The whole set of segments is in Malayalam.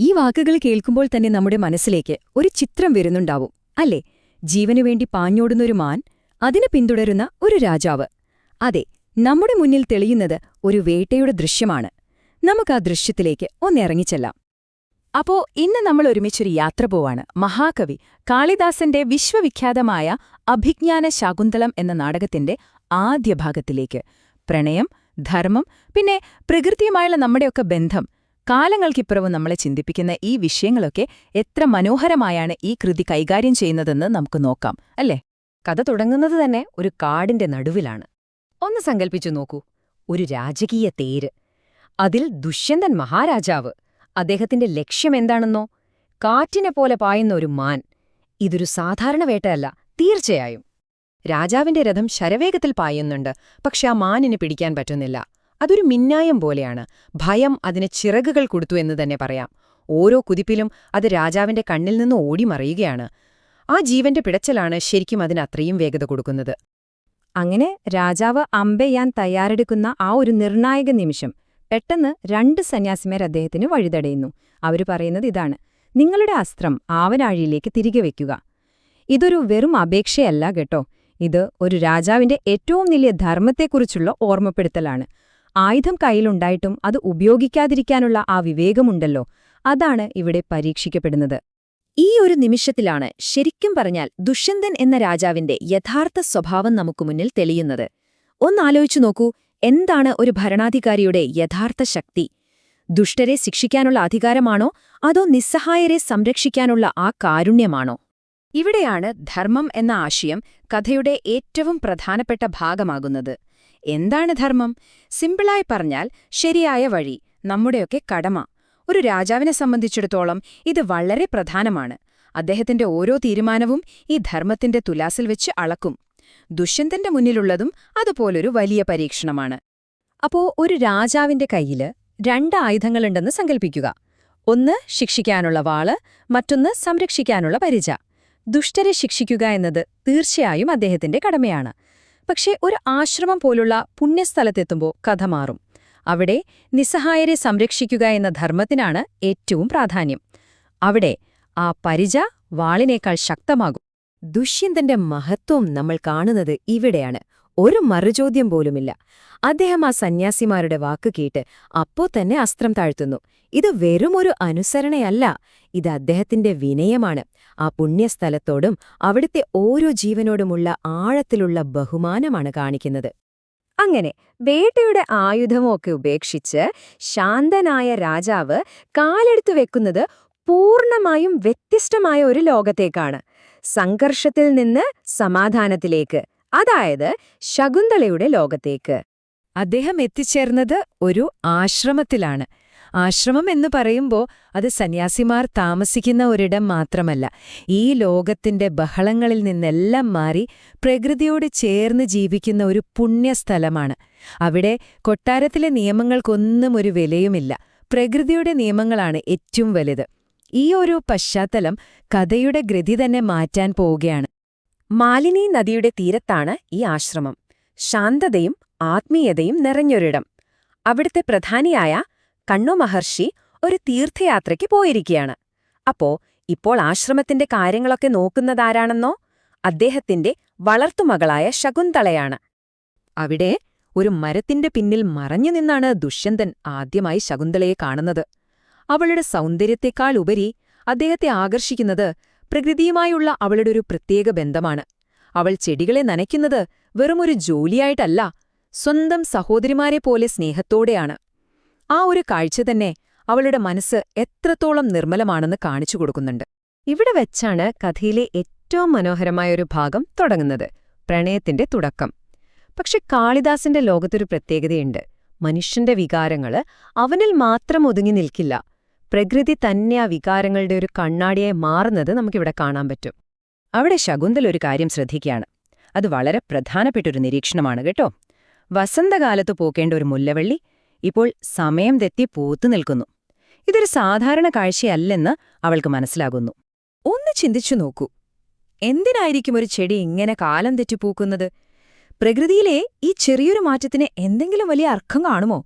ഈ വാക്കുകൾ കേൾക്കുമ്പോൾ തന്നെ നമ്മുടെ മനസ്സിലേക്ക് ഒരു ചിത്രം വരുന്നുണ്ടാവും അല്ലേ? ജീവനുവേണ്ടി പാഞ്ഞോടുന്നൊരു മാൻ, അതിനെ പിന്തുടരുന്ന ഒരു രാജാവ്. അതെ, നമ്മുടെ മുന്നിൽ തെളിയുന്നത് ഒരു വേട്ടയുടെ ദൃശ്യമാണ്. നമുക്കാ ദൃശ്യത്തിലേക്ക് ഒന്നിറങ്ങിച്ചെല്ലാം. അപ്പോ ഇന്ന് നമ്മൾ ഒരുമിച്ചൊരു യാത്ര പോവാണ് മഹാകവി കാളിദാസന്റെ വിശ്വവിഖ്യാതമായ അഭിജ്ഞാന ശാകുന്തളം എന്ന നാടകത്തിന്റെ ആദ്യ ഭാഗത്തിലേക്ക്. പ്രണയം, ധർമ്മം, പിന്നെ പ്രകൃതിയുമായുള്ള നമ്മുടെയൊക്കെ ബന്ധം, കാലങ്ങൾക്കിപ്പുറവും നമ്മളെ ചിന്തിപ്പിക്കുന്ന ഈ വിഷയങ്ങളൊക്കെ എത്ര മനോഹരമായാണ് ഈ കൃതി കൈകാര്യം ചെയ്യുന്നതെന്ന് നമുക്ക് നോക്കാം, അല്ലേ? കഥ തുടങ്ങുന്നത് തന്നെ ഒരു കാടിന്റെ നടുവിലാണ്. ഒന്ന് സങ്കൽപ്പിച്ചു നോക്കൂ, ഒരു രാജകീയ തേര്. അതിൽ ദുഷ്യന്തൻ മഹാരാജാവ്. അദ്ദേഹത്തിന്റെ ലക്ഷ്യമെന്താണെന്നോ? കാറ്റിനെപ്പോലെ പായുന്ന ഒരു മാൻ. ഇതൊരു സാധാരണ വേട്ടയല്ല, തീർച്ചയായും. രാജാവിന്റെ രഥം ശരവേഗത്തിൽ പായുന്നുണ്ട്, പക്ഷെ ആ മാനിന് പിടിക്കാൻ പറ്റുന്നില്ല. അതൊരു മിന്നായം പോലെയാണ്. ഭയം അതിന് ചിറകുകൾ കൊടുത്തു എന്ന് തന്നെ പറയാം. ഓരോ കുതിപ്പിലും അത് രാജാവിന്റെ കണ്ണിൽ നിന്ന് ഓടിമറയുകയാണ്. ആ ജീവന്റെ പിടച്ചലാണ് ശരിക്കും അതിന് അത്രയും വേഗത കൊടുക്കുന്നത്. അങ്ങനെ രാജാവ് അമ്പെയ്യാൻ തയ്യാറെടുക്കുന്ന ആ ഒരു നിർണായക നിമിഷം പെട്ടെന്ന് 2 സന്യാസിമാർ അദ്ദേഹത്തിന് വഴിതടയുന്നു. അവര് പറയുന്നത് ഇതാണ്: നിങ്ങളുടെ അസ്ത്രം ആവനാഴിയിലേക്ക് തിരികെ വയ്ക്കുക. ഇതൊരു വെറും അപേക്ഷയല്ല കേട്ടോ, ഇത് ഒരു രാജാവിന്റെ ഏറ്റവും വലിയ ധർമ്മത്തെക്കുറിച്ചുള്ള ഓർമ്മപ്പെടുത്തലാണ്. ആയുധം കയ്യിലുണ്ടായിട്ടും അത് ഉപയോഗിക്കാതിരിക്കാനുള്ള ആ വിവേകമുണ്ടല്ലോ, അതാണ് ഇവിടെ പരീക്ഷിക്കപ്പെടുന്നത്. ഈ ഒരു നിമിഷത്തിലാണ് ശരിക്കും പറഞ്ഞാൽ ദുഷ്യന്തൻ എന്ന രാജാവിന്റെ യഥാർത്ഥ സ്വഭാവം നമുക്ക് മുന്നിൽ തെളിയുന്നത്. ഒന്നാലോചിച്ചു നോക്കൂ, എന്താണ് ഒരു ഭരണാധികാരിയുടെ യഥാർത്ഥ ശക്തി? ദുഷ്ടരെ ശിക്ഷിക്കാനുള്ള അധികാരമാണോ, അതോ നിസ്സഹായരെ സംരക്ഷിക്കാനുള്ള ആ കാരുണ്യമാണോ? ഇവിടെയാണ് ധർമ്മം എന്ന ആശയം കഥയുടെ ഏറ്റവും പ്രധാനപ്പെട്ട ഭാഗമാകുന്നത്. എന്താണ് ധർമ്മം? സിമ്പിളായി പറഞ്ഞാൽ ശരിയായ വഴി, നമ്മുടെയൊക്കെ കടമ. ഒരു രാജാവിനെ സംബന്ധിച്ചിടത്തോളം ഇത് വളരെ പ്രധാനമാണ്. അദ്ദേഹത്തിന്റെ ഓരോ തീരുമാനവും ഈ ധർമ്മത്തിന്റെ തുലാസിൽ വെച്ച് അളക്കും. ദുഷ്യന്തന്റെ മുന്നിലുള്ളതും അതുപോലൊരു വലിയ പരീക്ഷണമാണ്. അപ്പോ ഒരു രാജാവിന്റെ കയ്യില് 2 ആയുധങ്ങളുണ്ടെന്ന് സങ്കൽപ്പിക്കുക. ഒന്ന് ശിക്ഷിക്കാനുള്ള വാള്, മറ്റൊന്ന് സംരക്ഷിക്കാനുള്ള പരിച. ദുഷ്ടരെ ശിക്ഷിക്കുക എന്നത് തീർച്ചയായും അദ്ദേഹത്തിന്റെ കടമയാണ്. പക്ഷേ ഒരു ആശ്രമം പോലുള്ള പുണ്യസ്ഥലത്തെത്തുമ്പോൾ കഥ മാറും. അവിടെ നിസ്സഹായരെ സംരക്ഷിക്കുക എന്ന ധർമ്മത്തിനാണ് ഏറ്റവും പ്രാധാന്യം. അവിടെ ആ പരിച വാളിനേക്കാൾ ശക്തമാകും. ദുഷ്യന്തന്റെ മഹത്വം നമ്മൾ കാണുന്നത് ഇവിടെയാണ്. ഒരു മറുചോദ്യം പോലുമില്ല. അദ്ദേഹം ആ സന്യാസിമാരുടെ വാക്ക് കേട്ട് അപ്പോ തന്നെ അസ്ത്രം താഴ്ത്തുന്നു. ഇത് വെറുമൊരു അനുസരണയല്ല, ഇത് അദ്ദേഹത്തിന്റെ വിനയമാണ്. ആ പുണ്യസ്ഥലത്തോടും അവിടുത്തെ ഓരോ ജീവനോടുമുള്ള ആഴത്തിലുള്ള ബഹുമാനമാണ് കാണിക്കുന്നത്. അങ്ങനെ വേട്ടയുടെ ആയുധമൊക്കെ ഉപേക്ഷിച്ച് ശാന്തനായ രാജാവ് കാലെടുത്തു വെക്കുന്നത് പൂർണ്ണമായും വ്യത്യസ്തമായ ഒരു ലോകത്തേക്കാണ്. സംഘർഷത്തിൽ നിന്ന് സമാധാനത്തിലേക്ക്, അതായത് ശകുന്തളയുടെ ലോകത്തേക്ക്. അദ്ദേഹം എത്തിച്ചേർന്നത് ഒരു ആശ്രമത്തിലാണ്. ആശ്രമം എന്ന് പറയുമ്പോൾ അത് സന്യാസിമാർ താമസിക്കുന്ന ഒരിടം മാത്രമല്ല, ഈ ലോകത്തിന്റെ ബഹളങ്ങളിൽ നിന്നെല്ലാം മാറി പ്രകൃതിയോട് ചേർന്ന് ജീവിക്കുന്ന ഒരു പുണ്യസ്ഥലമാണ്. അവിടെ കൊട്ടാരത്തിലെ നിയമങ്ങൾക്കൊന്നും ഒരു വിലയുമില്ല, പ്രകൃതിയുടെ നിയമങ്ങളാണ് ഏറ്റവും വലുത്. ഈ ഒരു പശ്ചാത്തലം കഥയുടെ ഗതി തന്നെ മാറ്റാൻ പോവുകയാണ്. മാലിനി നദിയുടെ തീരത്താണ് ഈ ആശ്രമം. ശാന്തതയും ആത്മീയതയും നിറഞ്ഞൊരിടം. അവിടുത്തെ പ്രധാനിയായ കണ്ണു മഹർഷി ഒരു തീർത്ഥയാത്രയ്ക്ക് പോയിരിക്കുകയാണ്. ഇപ്പോൾ ആശ്രമത്തിന്റെ കാര്യങ്ങളൊക്കെ നോക്കുന്നതാരാണെന്നോ? അദ്ദേഹത്തിന്റെ വളർത്തുമകളായ ശകുന്തളയാണ്. അവിടെ ഒരു മരത്തിന്റെ പിന്നിൽ മറഞ്ഞു നിന്നാണ് ദുഷ്യന്തൻ ആദ്യമായി ശകുന്തളയെ കാണുന്നത്. അവളുടെ സൗന്ദര്യത്തെക്കാൾ ഉപരി അദ്ദേഹത്തെ ആകർഷിക്കുന്നത് പ്രകൃതിയുമായുള്ള അവളുടെ ഒരു പ്രത്യേക ബന്ധമാണ്. അവൾ ചെടികളെ നനയ്ക്കുന്നത് വെറുമൊരു ജോലിയായിട്ടല്ല, സ്വന്തം സഹോദരിമാരെ പോലെ സ്നേഹത്തോടെയാണ്. ആ ഒരു കാഴ്ച തന്നെ അവളുടെ മനസ്സ് എത്രത്തോളം നിർമ്മലമാണെന്ന് കാണിച്ചു കൊടുക്കുന്നുണ്ട്. ഇവിടെ വെച്ചാണ് കഥയിലെ ഏറ്റവും മനോഹരമായൊരു ഭാഗം തുടങ്ങുന്നത്, പ്രണയത്തിന്റെ തുടക്കം. പക്ഷെ കാളിദാസന്റെ ലോകത്തൊരു പ്രത്യേകതയുണ്ട്. മനുഷ്യന്റെ വികാരങ്ങള് അവനിൽ മാത്രം ഒതുങ്ങി നിൽക്കില്ല. പ്രകൃതി തന്നെ ആ വികാരങ്ങളുടെ ഒരു കണ്ണാടിയായി മാറുന്നത് നമുക്കിവിടെ കാണാൻ പറ്റും. അവിടെ ശകുന്തല ഒരു കാര്യം ശ്രദ്ധിക്കുകയാണ്. അത് വളരെ പ്രധാനപ്പെട്ടൊരു നിരീക്ഷണമാണ് കേട്ടോ. വസന്തകാലത്ത് പൂക്കേണ്ട ഒരു മുല്ലവള്ളി ഇപ്പോൾ സമയം തെറ്റി പൂത്തു നിൽക്കുന്നു. ഇതൊരു സാധാരണ കാഴ്ചയല്ലെന്ന് അവൾക്ക് മനസ്സിലാകുന്നു. ഒന്ന് ചിന്തിച്ചു നോക്കൂ, എന്തിനായിരിക്കും ഒരു ചെടി ഇങ്ങനെ കാലം തെറ്റി പൂക്കുന്നത്? പ്രകൃതിയിലെ ഈ ചെറിയൊരു മാറ്റത്തിന് എന്തെങ്കിലും വലിയ അർത്ഥം കാണുമോ?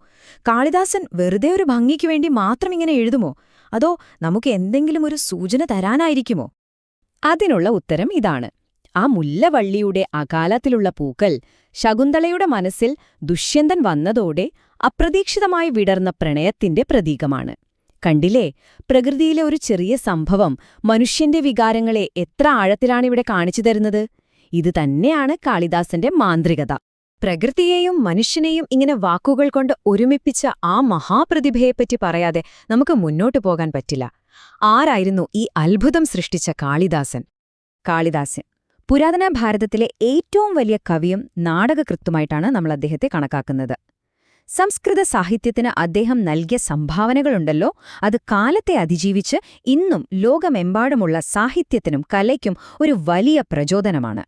കാളിദാസൻ വെറുതെ ഒരു ഭംഗിക്ക് വേണ്ടി മാത്രം ഇങ്ങനെ എഴുതുമോ? അതോ നമുക്ക് എന്തെങ്കിലും ഒരു സൂചന തരാനായിരിക്കുമോ? അതിനുള്ള ഉത്തരം ഇതാണ്. ആ മുല്ലവള്ളിയുടെ അകാലത്തിലുള്ള പൂക്കൾ ശകുന്തളയുടെ മനസ്സിൽ ദുഷ്യന്തൻ വന്നതോടെ അപ്രതീക്ഷിതമായി വിടർന്ന പ്രണയത്തിന്റെ പ്രതീകമാണ്. കണ്ടില്ലേ, പ്രകൃതിയിലെ ഒരു ചെറിയ സംഭവം മനുഷ്യന്റെ വികാരങ്ങളെ എത്ര ആഴത്തിലാണിവിടെ കാണിച്ചു തരുന്നത്. ഇത് തന്നെയാണ് കാളിദാസന്റെ മാന്ത്രികത. പ്രകൃതിയെയും മനുഷ്യനെയും ഇങ്ങനെ വാക്കുകൾ കൊണ്ട് ഒരുമിപ്പിച്ച ആ മഹാപ്രതിഭയെപ്പറ്റി പറയാതെ നമുക്ക് മുന്നോട്ടു പോകാൻ പറ്റില്ല. ആരായിരുന്നു ഈ അത്ഭുതം സൃഷ്ടിച്ച കാളിദാസൻ? കാളിദാസൻ പുരാതന ഭാരതത്തിലെ ഏറ്റവും വലിയ കവിയും നാടകകൃത്തുമായിട്ടാണ് നമ്മൾ അദ്ദേഹത്തെ കണക്കാക്കുന്നത്. സംസ്കൃത സാഹിത്യത്തിന് അദ്ദേഹം നൽകിയ സംഭാവനകളുണ്ടല്ലോ, അത് കാലത്തെ അതിജീവിച്ച് ഇന്നും ലോകമെമ്പാടുമുള്ള സാഹിത്യത്തിനും കലയ്ക്കും ഒരു വലിയ പ്രചോദനമാണ്.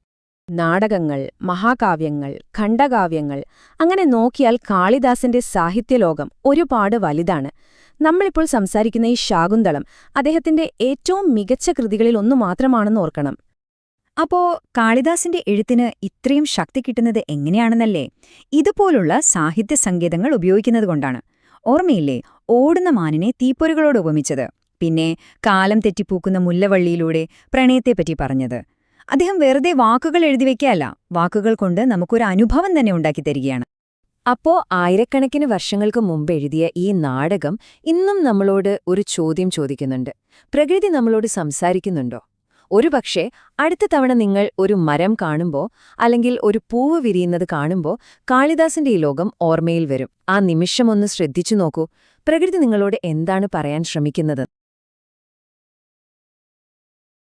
നാടകങ്ങൾ, മഹാകാവ്യങ്ങൾ, ഖണ്ഡകാവ്യങ്ങൾ, അങ്ങനെ നോക്കിയാൽ കാളിദാസന്റെ സാഹിത്യലോകം ഒരുപാട് വലുതാണ്. നമ്മളിപ്പോൾ സംസാരിക്കുന്ന ഈ ശാകുന്തളം അദ്ദേഹത്തിന്റെ ഏറ്റവും മികച്ച കൃതികളിൽ ഒന്നു മാത്രമാണെന്ന് ഓർക്കണം. അപ്പോ കാളിദാസന്റെ എഴുത്തിന് ഇത്രയും ശക്തി കിട്ടുന്നത് എങ്ങനെയാണെന്നല്ലേ? ഇതുപോലുള്ള സാഹിത്യ സങ്കേതങ്ങൾ ഉപയോഗിക്കുന്നതുകൊണ്ടാണ്. ഓർമ്മയില്ലേ ഓടുന്ന മാനിനെ തീപ്പൊരികളോട് ഉപമിച്ചത്? പിന്നെ കാലം തെറ്റിപ്പൂക്കുന്ന മുല്ലവള്ളിയിലൂടെ പ്രണയത്തെപ്പറ്റി പറഞ്ഞത്? അദ്ദേഹം വെറുതെ വാക്കുകൾ എഴുതിവെക്കല്ല, വാക്കുകൾ കൊണ്ട് നമുക്കൊരു അനുഭവം തന്നെ ഉണ്ടാക്കിത്തരികയാണ്. അപ്പോ ആയിരക്കണക്കിന് വർഷങ്ങൾക്ക് മുമ്പ് എഴുതിയ ഈ നാടകം ഇന്നും നമ്മളോട് ഒരു ചോദ്യം ചോദിക്കുന്നുണ്ട്. പ്രകൃതി നമ്മളോട് സംസാരിക്കുന്നുണ്ടോ? ഒരുപക്ഷെ അടുത്ത തവണ നിങ്ങൾ ഒരു മരം കാണുമ്പോ, അല്ലെങ്കിൽ ഒരു പൂവ് വിരിയുന്നത് കാണുമ്പോ കാളിദാസന്റെ ഈ ലോകം ഓർമ്മയിൽ വരും. ആ നിമിഷമൊന്ന് ശ്രദ്ധിച്ചു നോക്കൂ, പ്രകൃതി നിങ്ങളോട് എന്താണ് പറയാൻ ശ്രമിക്കുന്നത്.